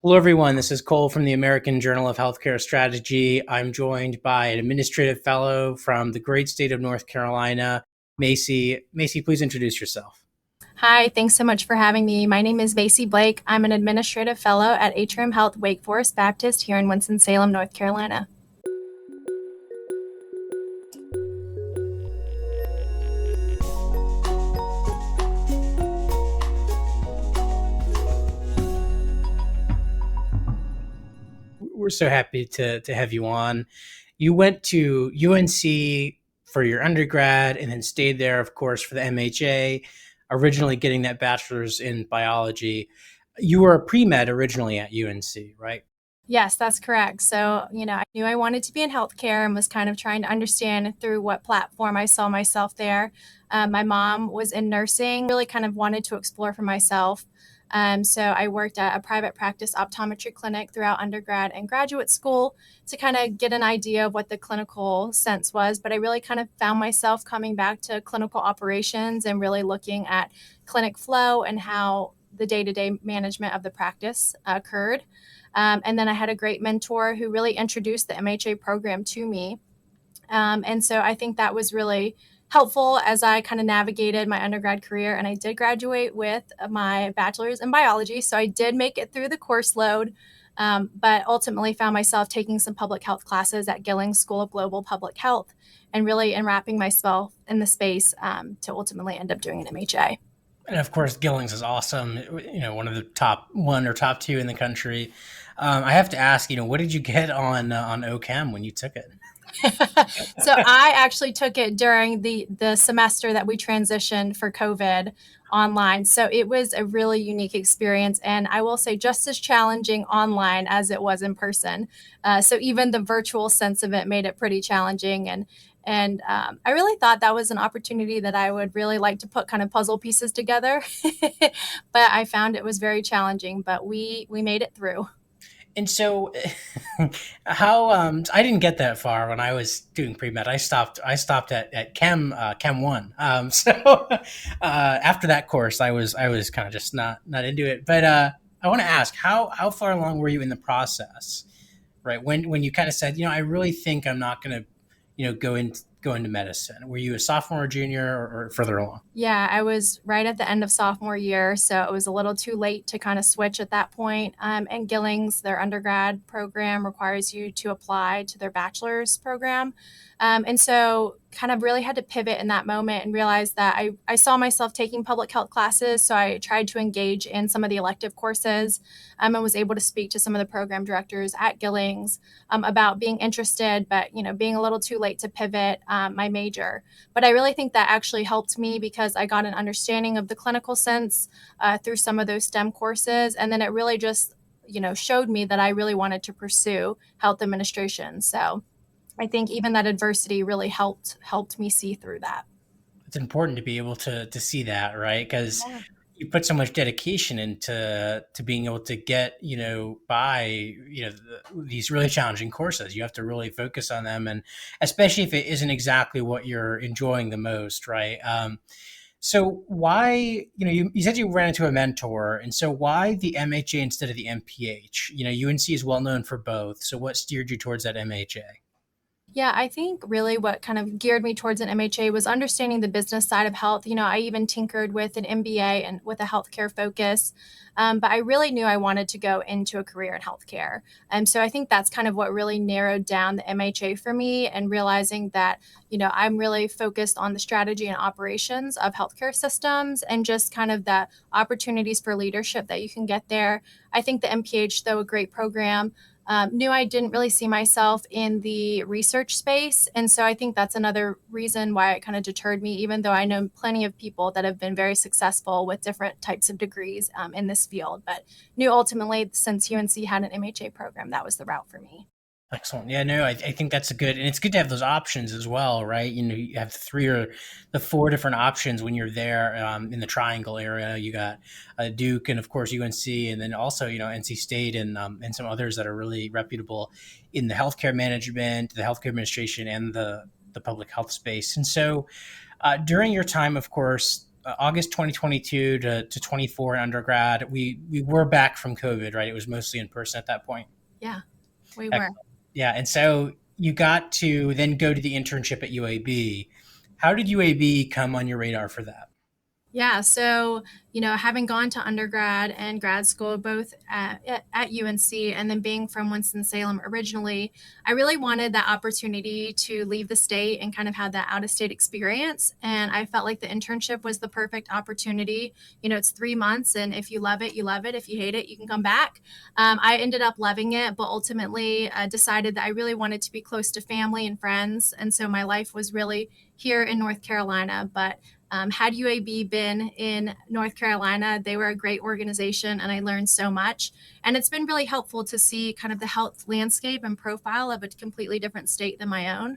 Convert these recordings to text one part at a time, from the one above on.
Hello, everyone. This is Cole from the American Journal of Healthcare Strategy. I'm joined by an administrative fellow from the great state of North Carolina, Macy. Macy, please introduce yourself. Hi, thanks so much for having me. My name is Macy Blake. I'm an administrative fellow at Atrium Health Wake Forest Baptist here in Winston-Salem, North Carolina. We're so happy to have you on. You went to UNC for your undergrad and then stayed there, of course, for the MHA, originally getting that bachelor's in biology. You were a pre-med originally at UNC, right? Yes, that's correct. So, I knew I wanted to be in healthcare and was kind of trying to understand through what platform I saw myself there. My mom was in nursing, really kind of wanted to explore for myself. So I worked at a private practice optometry clinic throughout undergrad and graduate school to kind of get an idea of what the clinical sense was. But I really kind of found myself coming back to clinical operations and really looking at clinic flow and how the day-to-day management of the practice occurred. And then I had a great mentor who really introduced the MHA program to me. And so I think that was really helpful as I kind of navigated my undergrad career. And I did graduate with my bachelor's in biology. So I did make it through the course load, but ultimately found myself taking some public health classes at Gillings School of Global Public Health and really enwrapping myself in the space to ultimately end up doing an MHA. And of course, Gillings is awesome. One of the top one or top two in the country. I have to ask, what did you get on OChem when you took it? So I actually took it during the semester that we transitioned for COVID online. So it was a really unique experience, and I will say just as challenging online as it was in person. So even the virtual sense of it made it pretty challenging, and I really thought that was an opportunity that I would really like to put kind of puzzle pieces together. But I found it was very challenging, but we made it through. And so, how I didn't get that far when I was doing pre med. I stopped at Chem one. So after that course, I was kind of just not into it. But I want to ask how far along were you in the process, right? When you kind of said, I really think I'm not going to, go into medicine. Were you a sophomore, or junior, or further along? Yeah, I was right at the end of sophomore year, so it was a little too late to kind of switch at that point. And Gillings, their undergrad program requires you to apply to their bachelor's program. And so kind of really had to pivot in that moment and realize that I saw myself taking public health classes. So I tried to engage in some of the elective courses and was able to speak to some of the program directors at Gillings about being interested, but, being a little too late to pivot my major. But I really think that actually helped me because I got an understanding of the clinical sense through some of those STEM courses. And then it really just, showed me that I really wanted to pursue health administration. So I think even that adversity really helped me see through that. It's important to be able to see that, right? Because Yeah. you put so much dedication into being able to get by these really challenging courses. You have to really focus on them, and especially if it isn't exactly what you're enjoying the most, right? So why you said you ran into a mentor, and so why the MHA instead of the MPH? UNC is well known for both. So what steered you towards that MHA? Yeah, I think really what kind of geared me towards an MHA was understanding the business side of health. I even tinkered with an MBA and with a healthcare focus, but I really knew I wanted to go into a career in healthcare. And so I think that's kind of what really narrowed down the MHA for me and realizing that, I'm really focused on the strategy and operations of healthcare systems and just kind of the opportunities for leadership that you can get there. I think the MPH, though, a great program, knew I didn't really see myself in the research space. And so I think that's another reason why it kind of deterred me, even though I know plenty of people that have been very successful with different types of degrees in this field, but knew ultimately since UNC had an MHA program, that was the route for me. Excellent. Yeah, no, I think that's a good, and it's good to have those options as well, right? You have three or the four different options when you're there in the Triangle area. You got Duke, and of course UNC, and then also NC State and some others that are really reputable in the healthcare management, the healthcare administration, and the public health space. And so during your time, of course, August 2022 to 24 in undergrad. We were back from COVID, right? It was mostly in person at that point. Yeah, we were. Excellent. Yeah, and so you got to then go to the internship at UAB. How did UAB come on your radar for that? Yeah, so having gone to undergrad and grad school both at UNC and then being from Winston Salem originally, I really wanted that opportunity to leave the state and kind of have that out of state experience. And I felt like the internship was the perfect opportunity. It's 3 months, and if you love it, you love it. If you hate it, you can come back. I ended up loving it, but ultimately decided that I really wanted to be close to family and friends. And so my life was really here in North Carolina. But had UAB been in North Carolina, they were a great organization and I learned so much. And it's been really helpful to see kind of the health landscape and profile of a completely different state than my own.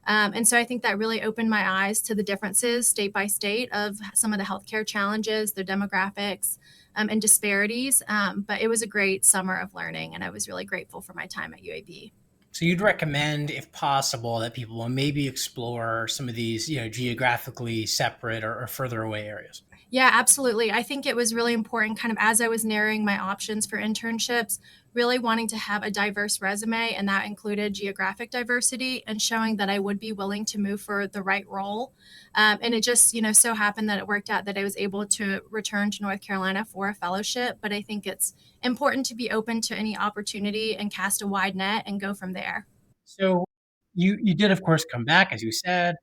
And so I think that really opened my eyes to the differences state by state of some of the healthcare challenges, their demographics, and disparities. But it was a great summer of learning, and I was really grateful for my time at UAB. So you'd recommend, if possible, that people will maybe explore some of these, geographically separate or further away areas. Yeah, absolutely. I think it was really important, kind of as I was narrowing my options for internships, really wanting to have a diverse resume, and that included geographic diversity and showing that I would be willing to move for the right role. And it just, so happened that it worked out that I was able to return to North Carolina for a fellowship. But I think it's important to be open to any opportunity and cast a wide net and go from there. So you did, of course, come back, as you said,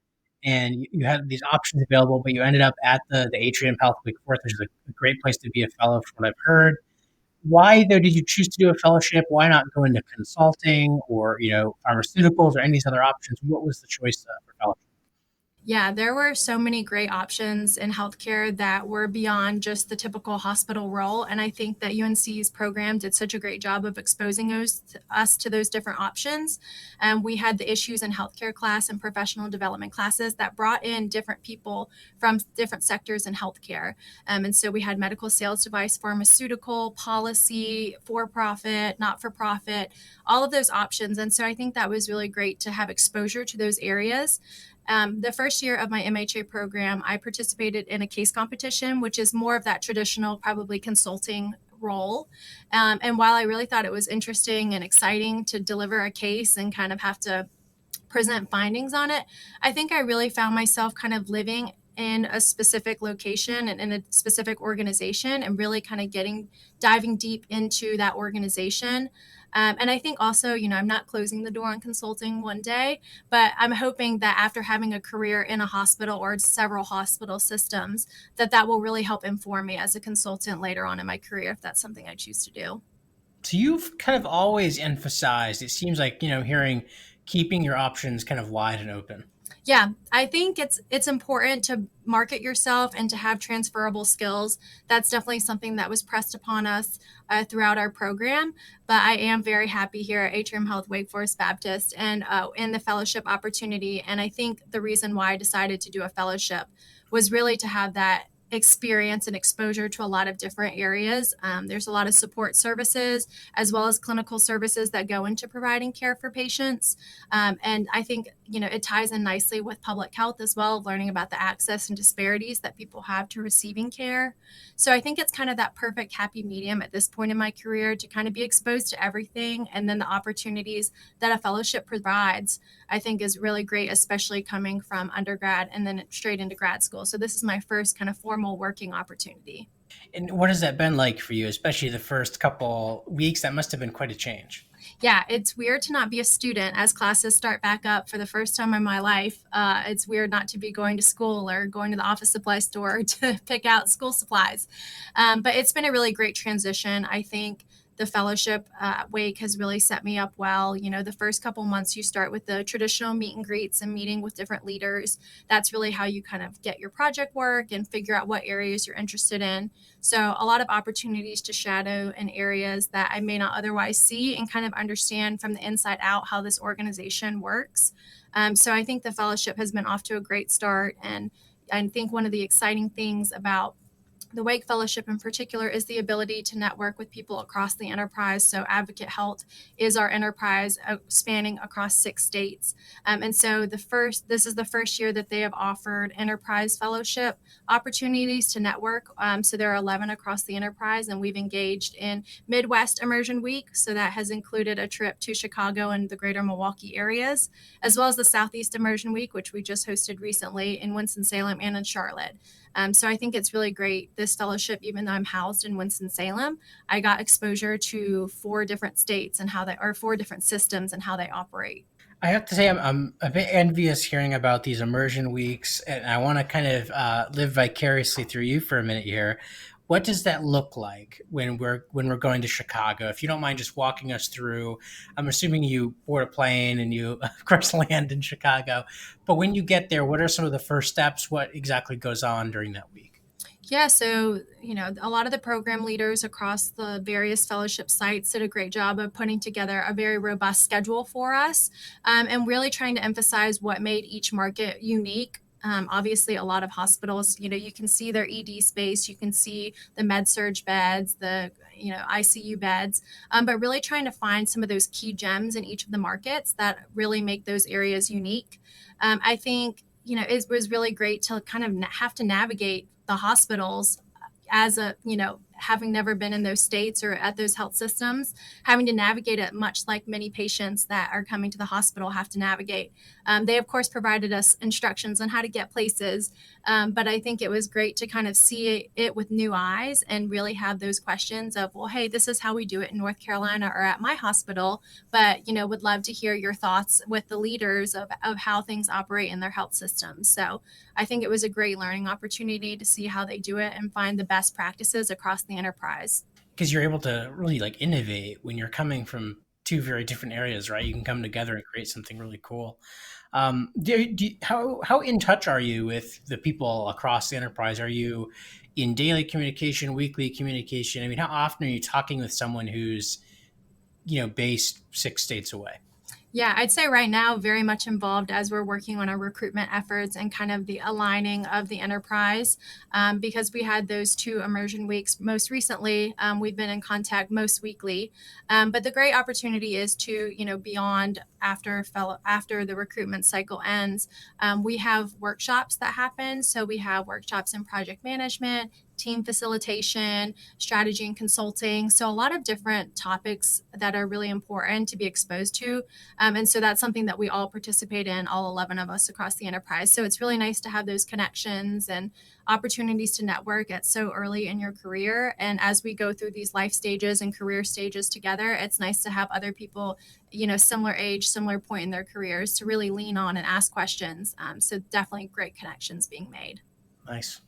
and you had these options available, but you ended up at the Atrium Health Wake Forest, which is a great place to be a fellow, from what I've heard. Why, though, did you choose to do a fellowship? Why not go into consulting or pharmaceuticals or any of these other options? What was the choice for fellowship? Yeah, there were so many great options in healthcare that were beyond just the typical hospital role. And I think that UNC's program did such a great job of exposing us to those different options. We had the issues in healthcare class and professional development classes that brought in different people from different sectors in healthcare. And so we had medical sales device, pharmaceutical, policy, for profit, not for profit, all of those options. And so I think that was really great to have exposure to those areas. The first year of my MHA program, I participated in a case competition, which is more of that traditional, probably consulting role. And while I really thought it was interesting and exciting to deliver a case and kind of have to present findings on it, I think I really found myself kind of living in a specific location and in a specific organization and really kind of diving deep into that organization. And I think also, I'm not closing the door on consulting one day, but I'm hoping that after having a career in a hospital or several hospital systems, that will really help inform me as a consultant later on in my career if that's something I choose to do. So you've kind of always emphasized, it seems like, hearing keeping your options kind of wide and open. Yeah, I think it's important to market yourself and to have transferable skills. That's definitely something that was pressed upon us throughout our program. But I am very happy here at Atrium Health Wake Forest Baptist and in the fellowship opportunity. And I think the reason why I decided to do a fellowship was really to have that experience and exposure to a lot of different areas. There's a lot of support services as well as clinical services that go into providing care for patients. And I think, it ties in nicely with public health as well, learning about the access and disparities that people have to receiving care. So I think it's kind of that perfect happy medium at this point in my career to kind of be exposed to everything. And then the opportunities that a fellowship provides, I think is really great, especially coming from undergrad and then straight into grad school. So this is my first kind of formal working opportunity. And what has that been like for you, especially the first couple weeks? That must have been quite a change. Yeah, it's weird to not be a student as classes start back up for the first time in my life. It's weird not to be going to school or going to the office supply store to pick out school supplies. But it's been a really great transition. I think the fellowship wake has really set me up well. The first couple months you start with the traditional meet and greets and meeting with different leaders. That's really how you kind of get your project work and figure out what areas you're interested in. So a lot of opportunities to shadow in areas that I may not otherwise see and kind of understand from the inside out how this organization works. So I think the fellowship has been off to a great start. And I think one of the exciting things about The Wake Fellowship in particular is the ability to network with people across the enterprise. So Advocate Health is our enterprise spanning across 6 states. And so this is the first year that they have offered enterprise fellowship opportunities to network. So there are 11 across the enterprise, and we've engaged in Midwest Immersion Week. So that has included a trip to Chicago and the greater Milwaukee areas, as well as the Southeast Immersion Week, which we just hosted recently in Winston-Salem and in Charlotte. So I think it's really great, this fellowship, even though I'm housed in Winston-Salem, I got exposure to 4 different states and how they are 4 different systems and how they operate. I have to say, I'm a bit envious hearing about these immersion weeks, and I want to kind of live vicariously through you for a minute here. What does that look like when we're going to Chicago? If you don't mind just walking us through, I'm assuming you board a plane and you, of course, land in Chicago. But when you get there, what are some of the first steps? What exactly goes on during that week? Yeah, so a lot of the program leaders across the various fellowship sites did a great job of putting together a very robust schedule for us, and really trying to emphasize what made each market unique. Obviously, a lot of hospitals, you can see their ED space, you can see the med surge beds, the ICU beds, but really trying to find some of those key gems in each of the markets that really make those areas unique. I think it was really great to kind of have to navigate the hospitals as having never been in those states or at those health systems, having to navigate it much like many patients that are coming to the hospital have to navigate. They, of course, provided us instructions on how to get places, but I think it was great to kind of see it with new eyes and really have those questions of, well, hey, this is how we do it in North Carolina or at my hospital, but, would love to hear your thoughts with the leaders of how things operate in their health systems. So I think it was a great learning opportunity to see how they do it and find the best practices across the enterprise. Because you're able to really like innovate when you're coming from two very different areas, right? You can come together and create something really cool. How in touch are you with the people across the enterprise? Are you in daily communication, weekly communication? I mean, how often are you talking with someone who's based 6 states away? Yeah, I'd say right now, very much involved as we're working on our recruitment efforts and kind of the aligning of the enterprise, because we had those 2 immersion weeks most recently. We've been in contact most weekly, but the great opportunity is to, beyond after the recruitment cycle ends, we have workshops that happen. So we have workshops in project management, team facilitation, strategy and consulting. So a lot of different topics that are really important to be exposed to. And so that's something that we all participate in, all 11 of us across the enterprise. So it's really nice to have those connections and opportunities to network at so early in your career. And as we go through these life stages and career stages together, it's nice to have other people, similar age, similar point in their careers to really lean on and ask questions. So definitely great connections being made. Nice.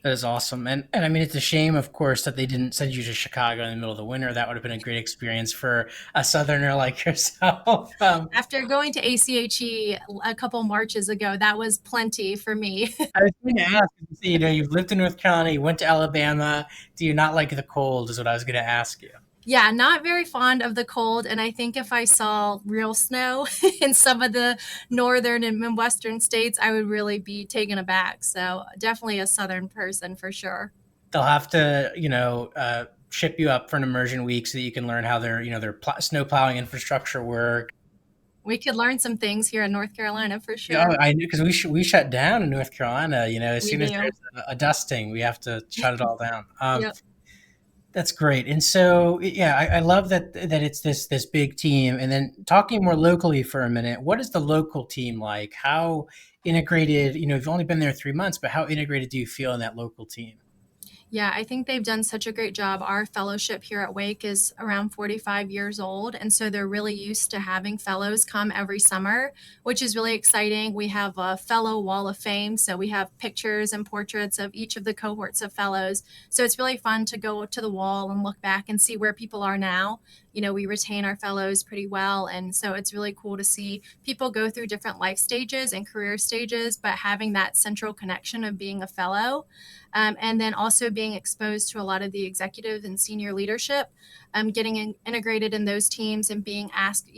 That is awesome. And I mean, it's a shame, of course, that they didn't send you to Chicago in the middle of the winter. That would have been a great experience for a Southerner like yourself. After going to ACHE a couple marches ago, that was plenty for me. I was going to ask, you've lived in North Carolina, you went to Alabama. Do you not like the cold? Is what I was going to ask you. Yeah, not very fond of the cold. And I think if I saw real snow in some of the northern and midwestern states, I would really be taken aback. So definitely a southern person for sure. They'll have to, ship you up for an immersion week so that you can learn how their snow plowing infrastructure work. We could learn some things here in North Carolina for Yeah, sure. I knew because we shut down in North Carolina. As We soon as do. there's a dusting, we have to shut it all down. Yep. That's great. And so, yeah, I love that it's this big team. And then talking more locally for a minute, what is the local team like? How integrated? You've only been there 3 months, but how integrated do you feel in that local team? Yeah, I think they've done such a great job. Our fellowship here at Wake is around 45 years old. And so they're really used to having fellows come every summer, which is really exciting. We have a fellow wall of fame. So we have pictures and portraits of each of the cohorts of fellows. So it's really fun to go to the wall and look back and see where people are now. We retain our fellows pretty well. And so it's really cool to see people go through different life stages and career stages, but having that central connection of being a fellow. And then also being exposed to a lot of the executive and senior leadership, getting integrated in those teams and being asked,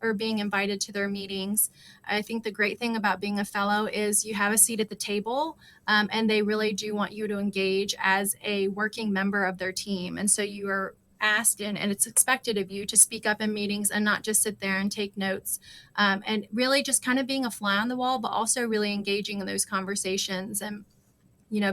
or being invited to their meetings. I think the great thing about being a fellow is you have a seat at the table, and they really do want you to engage as a working member of their team. And so you are asked and it's expected of you to speak up in meetings and not just sit there and take notes, and really just kind of being a fly on the wall, but also really engaging in those conversations. And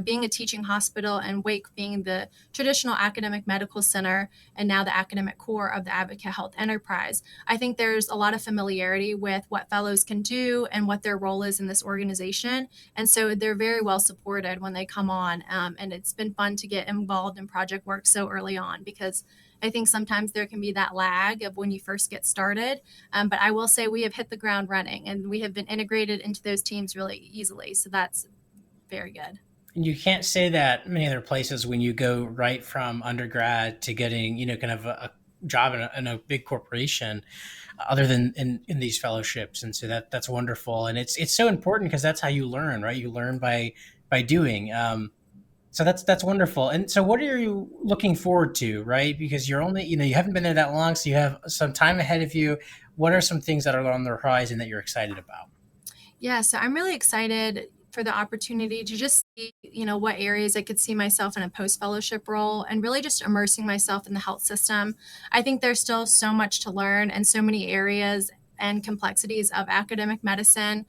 being a teaching hospital and Wake being the traditional academic medical center and now the academic core of the Advocate Health enterprise, I think there's a lot of familiarity with what fellows can do and what their role is in this organization. And so they're very well supported when they come on. And it's been fun to get involved in project work so early on, because I think sometimes there can be that lag of when you first get started. But I will say we have hit the ground running and we have been integrated into those teams really easily. So that's very good. And you can't say that many other places when you go right from undergrad to getting, kind of a job in a big corporation, other than in these fellowships. And so that's wonderful. And it's so important because that's how you learn, right? You learn by doing. So that's wonderful. And so what are you looking forward to, right? Because you're only, you haven't been there that long, so you have some time ahead of you. What are some things that are on the horizon that you're excited about? Yeah, so I'm really excited for the opportunity to just see, what areas I could see myself in a post fellowship role and really just immersing myself in the health system. I think there's still so much to learn and so many areas and complexities of academic medicine.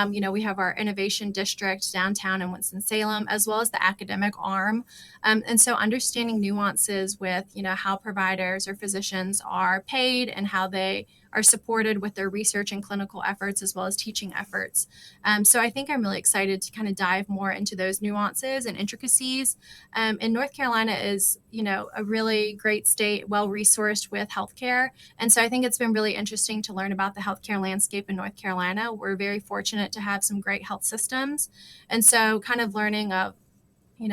We have our innovation district downtown in Winston-Salem, as well as the academic arm. And so understanding nuances with, how providers or physicians are paid and how they are supported with their research and clinical efforts as well as teaching efforts. So I think I'm really excited to kind of dive more into those nuances and intricacies. And North Carolina is, a really great state, well resourced with healthcare. And so I think it's been really interesting to learn about the healthcare landscape in North Carolina. We're very fortunate to have some great health systems. And so kind of learning of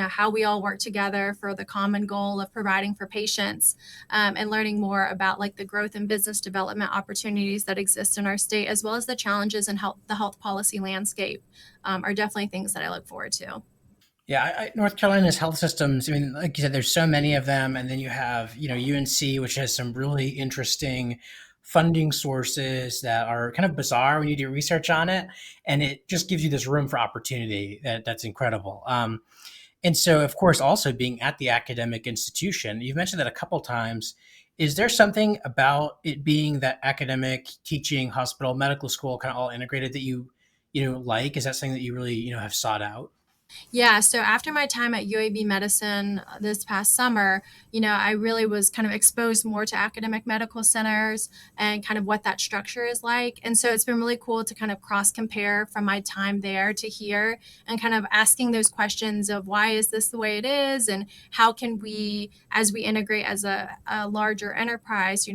how we all work together for the common goal of providing for patients, and learning more about like the growth and business development opportunities that exist in our state, as well as the challenges in the health policy landscape, are definitely things that I look forward to. Yeah, North Carolina's health systems. I mean, like you said, there's so many of them, and then you have UNC, which has some really interesting funding sources that are kind of bizarre when you do research on it, and it just gives you this room for opportunity that's incredible. And so, of course, also being at the academic institution, you've mentioned that a couple times. Is there something about it being that academic teaching, hospital, medical school, kind of all integrated that you like? Is that something that you really have sought out? Yeah, so after my time at UAB Medicine this past summer, I really was kind of exposed more to academic medical centers and kind of what that structure is like. And so it's been really cool to kind of cross compare from my time there to here and kind of asking those questions of why is this the way it is and how can we, as we integrate as a larger enterprise,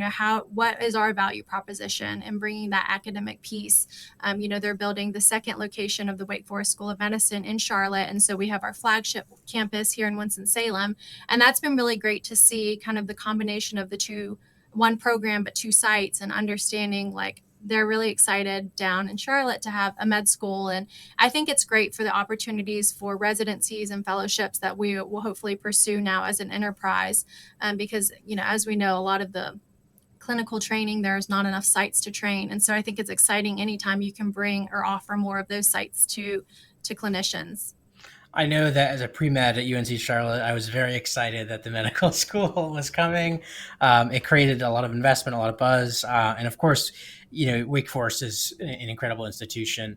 what is our value proposition and bringing that academic piece. They're building the second location of the Wake Forest School of Medicine in Charlotte. And so we have our flagship campus here in Winston-Salem. And that's been really great to see kind of the combination of the two, one program, but two sites, and understanding like they're really excited down in Charlotte to have a med school. And I think it's great for the opportunities for residencies and fellowships that we will hopefully pursue now as an enterprise. Because, as we know, a lot of the clinical training, there's not enough sites to train. And so I think it's exciting anytime you can bring or offer more of those sites to clinicians. I know that as a pre-med at UNC Charlotte, I was very excited that the medical school was coming. It created a lot of investment, a lot of buzz, and of course, Wake Forest is an incredible institution.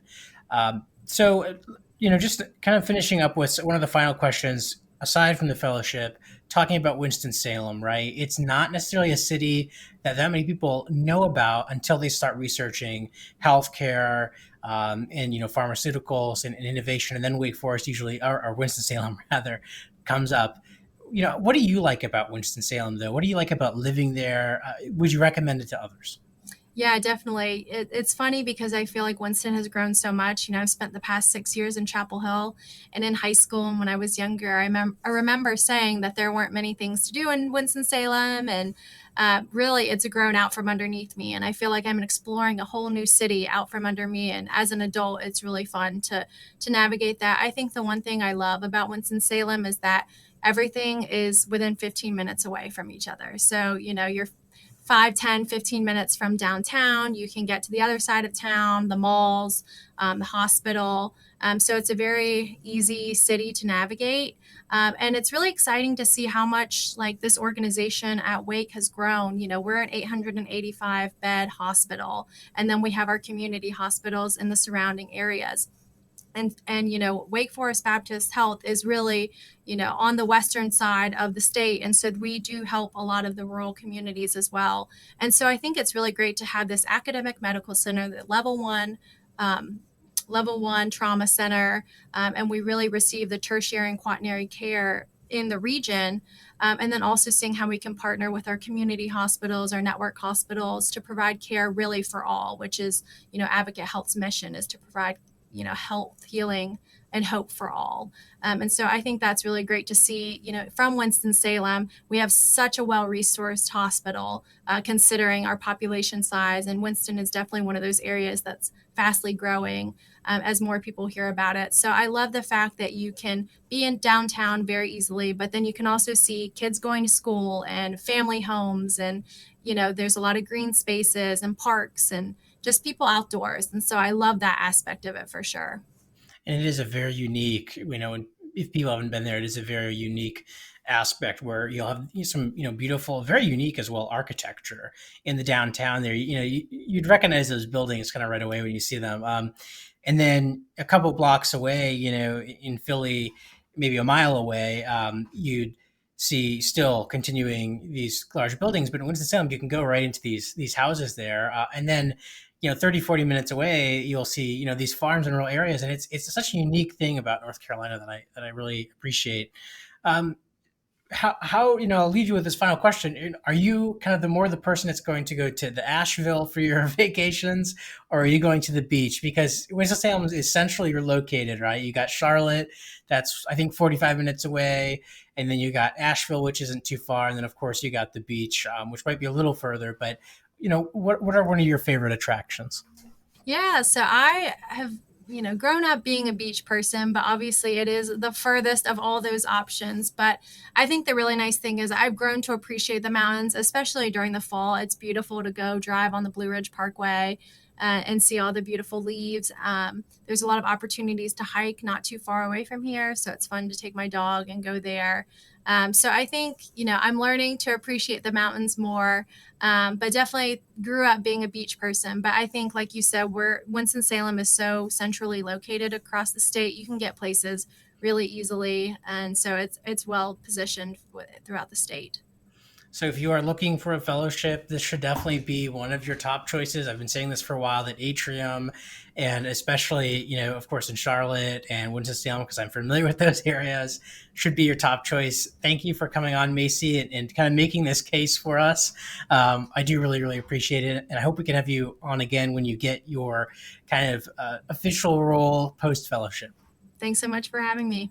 So, just kind of finishing up with one of the final questions, aside from the fellowship, talking about Winston Salem, right? It's not necessarily a city that many people know about until they start researching healthcare, and pharmaceuticals and innovation, and then Wake Forest usually, or Winston Salem rather, comes up. What do you like about Winston Salem though? What do you like about living there? Would you recommend it to others? Yeah, definitely. It's funny because I feel like Winston has grown so much. I've spent the past 6 years in Chapel Hill and in high school. And when I was younger, I remember saying that there weren't many things to do in Winston-Salem. And really, it's grown out from underneath me. And I feel like I'm exploring a whole new city out from under me. And as an adult, it's really fun to navigate that. I think the one thing I love about Winston-Salem is that everything is within 15 minutes away from each other. So, you're 5, 10, 15 minutes from downtown. You can get to the other side of town, the malls, the hospital. So it's a very easy city to navigate. And it's really exciting to see how much like this organization at Wake has grown. We're an 885 bed hospital, and then we have our community hospitals in the surrounding areas. And Wake Forest Baptist Health is really on the western side of the state, and so we do help a lot of the rural communities as well. And so I think it's really great to have this academic medical center, the um, level one trauma center, and we really receive the tertiary and quaternary care in the region. And then also seeing how we can partner with our community hospitals, our network hospitals, to provide care really for all, which is Advocate Health's mission is to provide health, healing, and hope for all. And so I think that's really great to see. From Winston-Salem, we have such a well-resourced hospital, considering our population size. And Winston is definitely one of those areas that's fastly growing as more people hear about it. So I love the fact that you can be in downtown very easily, but then you can also see kids going to school and family homes. And, there's a lot of green spaces and parks and just people outdoors. And so I love that aspect of it for sure. And it is a very unique, and if people haven't been there, it is a very unique aspect where you'll have some, beautiful, very unique as well architecture in the downtown there. You'd recognize those buildings kind of right away when you see them. And then a couple blocks away, in Philly, maybe a mile away, you'd see still continuing these large buildings. But in Winston-Salem, you can go right into these houses there. And then 30, 40 minutes away, you'll see, these farms in rural areas. And it's such a unique thing about North Carolina that I really appreciate. Um, how I'll leave you with this final question. Are you kind of the person that's going to go to the Asheville for your vacations, or are you going to the beach? Because Winston-Salem is centrally located, right? You got Charlotte, that's I think 45 minutes away, and then you got Asheville, which isn't too far, and then of course you got the beach, which might be a little further. But what are one of your favorite attractions? Yeah, so I have, grown up being a beach person, but obviously it is the furthest of all those options. But I think the really nice thing is I've grown to appreciate the mountains, especially during the fall. It's beautiful to go drive on the Blue Ridge Parkway and see all the beautiful leaves. There's a lot of opportunities to hike not too far away from here, so it's fun to take my dog and go there. So I think, I'm learning to appreciate the mountains more, but definitely grew up being a beach person. But I think, like you said, Winston-Salem is so centrally located across the state. You can get places really easily, and so it's well positioned throughout the state. So if you are looking for a fellowship, this should definitely be one of your top choices. I've been saying this for a while, that Atrium, and especially, of course, in Charlotte and Winston-Salem, because I'm familiar with those areas, should be your top choice. Thank you for coming on, Macy, and kind of making this case for us. I do really, really appreciate it. And I hope we can have you on again when you get your kind of official role post-fellowship. Thanks so much for having me.